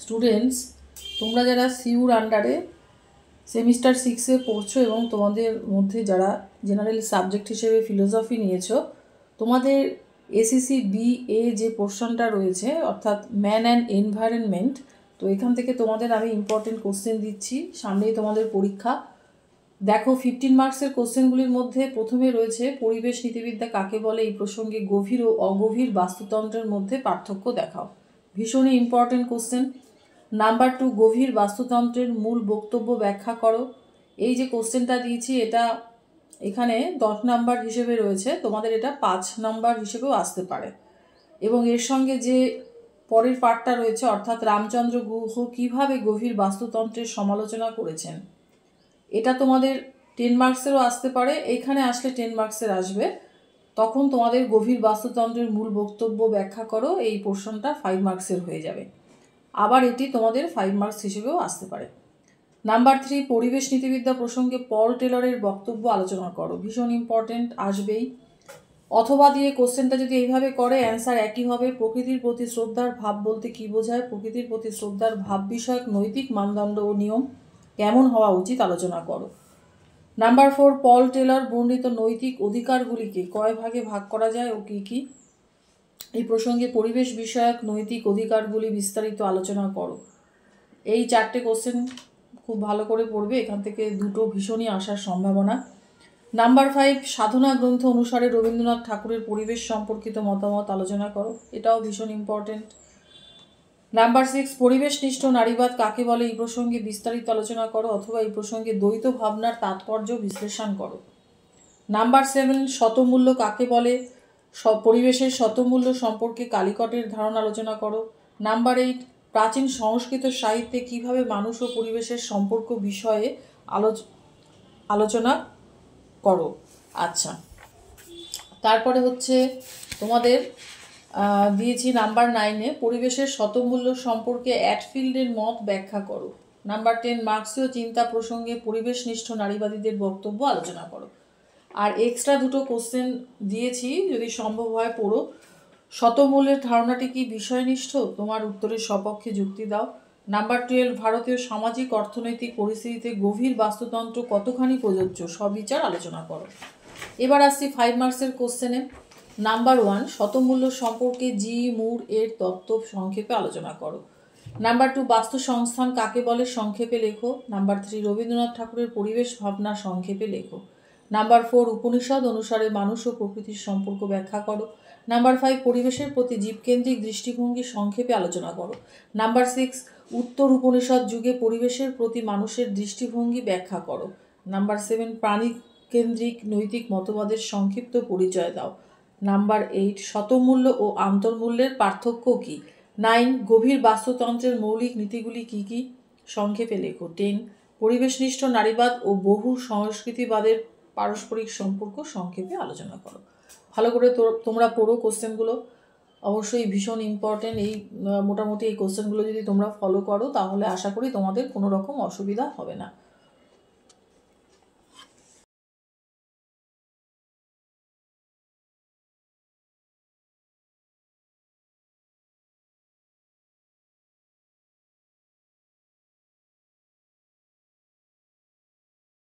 Students, তোমরা যারা sure আন্ডারে সেমিস্টার 6-এ পড়ছো এবং তোমাদের মধ্যে যারা জেনারেল সাবজেক্ট হিসেবে ফিলোসফি নিয়েছো, তোমাদের এসিসি BA যে পোর্শনটা রয়েছে অর্থাৎ ম্যান অ্যান্ড এনভায়রনমেন্ট, তো এখান থেকে তোমাদের আমি ইম্পর্টেন্ট কোশ্চেন দিচ্ছি। সামনেই তোমাদের পরীক্ষা। দেখো 15 মার্কসের কোশ্চেনগুলির মধ্যে প্রথমে রয়েছে পরিবেশ নীতিবিদ্যা কাকে বলে, এই প্রসঙ্গে গভীর ও অগভীর বাস্তুতন্ত্রের মধ্যে পার্থক্য দেখাও। ভীষণই ইম্পর্টেন্ট কোশ্চেন। নাম্বার 2, গভীর বাস্তুতন্ত্রের মূল বক্তব্য ব্যাখ্যা করো। এই যে কোশ্চেনটা দিয়েছি এটা এখানে 10 নাম্বার হিসেবে রয়েছে, তোমাদের এটা 5 নাম্বার হিসেবেও আসতে পারে। এবং এর সঙ্গে যে পরের পার্টটা রয়েছে অর্থাৎ রামচন্দ্র গুহ কীভাবে গভীর বাস্তুতন্ত্রের সমালোচনা করেছেন, এটা তোমাদের 10 মার্কসেরও আসতে পারে। এইখানে আসলে 10 মার্কসের আসবে। তখন তোমাদের গভীর বাস্তুতন্ত্রের মূল বক্তব্য ব্যাখ্যা করো, এই পোর্শনটা 5 মার্কসের হয়ে যাবে। আবার এটি তোমাদের 5 মার্কস হিসেবেও আসতে পারে। নাম্বার 3, পরিবেশ নীতিবিদ্যা প্রসঙ্গে পল টেলরের বক্তব্য আলোচনা করো। ভীষণ ইম্পর্টেন্ট, আসবেই। অথবা দিয়ে কোশ্চেনটা যদি এইভাবে করে অ্যান্সার একই হবে। প্রকৃতির প্রতি শ্রদ্ধার ভাব বলতে কী বোঝায়? প্রকৃতির প্রতি শ্রদ্ধার ভাব বিষয়ক নৈতিক মানদণ্ড ও নিয়ম কেমন হওয়া উচিত আলোচনা করো। নাম্বার 4, পল টেলর বর্ণিত নৈতিক অধিকারগুলিকে কয় ভাগে ভাগ করা যায় ও কী কী? এই প্রসঙ্গে পরিবেশ বিষয়ক নৈতিক অধিকারগুলি বিস্তারিত আলোচনা করো। এই 4টে কোশ্চেন খুব ভালো করে পড়বে, এখান থেকে 2টো ভীষণই আসার সম্ভাবনা। নাম্বার 5, সাধনা গ্রন্থ অনুসারে রবীন্দ্রনাথ ঠাকুরের পরিবেশ সম্পর্কিত মতামত আলোচনা করো। এটাও ভীষণ ইম্পর্টেন্ট। নাম্বার 6, পরিবেশনিষ্ঠ নারীবাদ কাকে বলে, এই প্রসঙ্গে বিস্তারিত আলোচনা করো অথবা এই প্রসঙ্গে দ্বৈত ভাবনার তাৎপর্য বিশ্লেষণ করো। নাম্বার 7, শতমূল্য কাকে বলে, পরিবেশের শতমূল্য সম্পর্কে কালিকটের ধারণা আলোচনা করো। নাম্বার 8, প্রাচীন সংস্কৃত সাহিত্যে কিভাবে মানুষ ও পরিবেশের সম্পর্ক বিষয়ে আলোচনা করো। আচ্ছা, তারপরে হচ্ছে তোমাদের দিয়েছি নাম্বার 9-এ পরিবেশের শতমূল্য সম্পর্কে অ্যাটফিল্ডের মত ব্যাখ্যা করো। নাম্বার 10, মার্ক্সীয় চিন্তা প্রসঙ্গে পরিবেশনিষ্ঠ নারীবাদীদের বক্তব্য আলোচনা করো। আর এক্সট্রা 2টো কোশ্চেন দিয়েছি, যদি সম্ভব হয় পড়ো। শতমূল্যের ধারণাটি কি বিষয়নিষ্ঠ? তোমার উত্তরের সপক্ষে যুক্তি দাও। নাম্বার 12, ভারতীয় সামাজিক অর্থনৈতিক পরিস্থিতিতে গভীর বাস্তুতন্ত্র কতখানি প্রযোজ্য, সবিচার আলোচনা করো। এবার আসছি 5 মার্কসের কোশ্চেনে। নাম্বার 1, শতমূল্য সম্পর্কে জি মুর এর তত্ত্ব সংক্ষেপে আলোচনা করো। নাম্বার 2, বাস্তু সংস্থান কাকে বলে, সংক্ষেপে লেখো। নাম্বার 3, রবীন্দ্রনাথ ঠাকুরের পরিবেশ ভাবনা সংক্ষেপে লেখো। নাম্বার 4, উপনিষদ অনুসারে মানুষ ও প্রকৃতির সম্পর্ক ব্যাখ্যা করো। নাম্বার 5, পরিবেশের প্রতি জীবকেন্দ্রিক দৃষ্টিভঙ্গি সংক্ষেপে আলোচনা করো। নাম্বার 6, উত্তর উপনিষদ যুগে পরিবেশের প্রতি মানুষের দৃষ্টিভঙ্গি ব্যাখ্যা করো। নাম্বার 7, প্রাণী কেন্দ্রিক নৈতিক মতবাদের সংক্ষিপ্ত পরিচয় দাও। নাম্বার 8, শতমূল্য ও আন্তর্মূল্যের পার্থক্য কী? 9, গভীর বাস্তুতন্ত্রের মৌলিক নীতিগুলি কী কী, সংক্ষেপে লেখো। 10, পরিবেশনিষ্ঠ নারীবাদ ও বহু সংস্কৃতিবাদের পারস্পরিক সম্পর্ক সংক্ষেপে আলোচনা করো। ভালো করে তোমরা পড়ো কোশ্চেনগুলো, অবশ্যই ভীষণ ইম্পর্টেন্ট। এই মোটামুটি এই কোশ্চেনগুলো যদি তোমরা ফলো করো তাহলে আশা করি তোমাদের কোনো রকম অসুবিধা হবে না।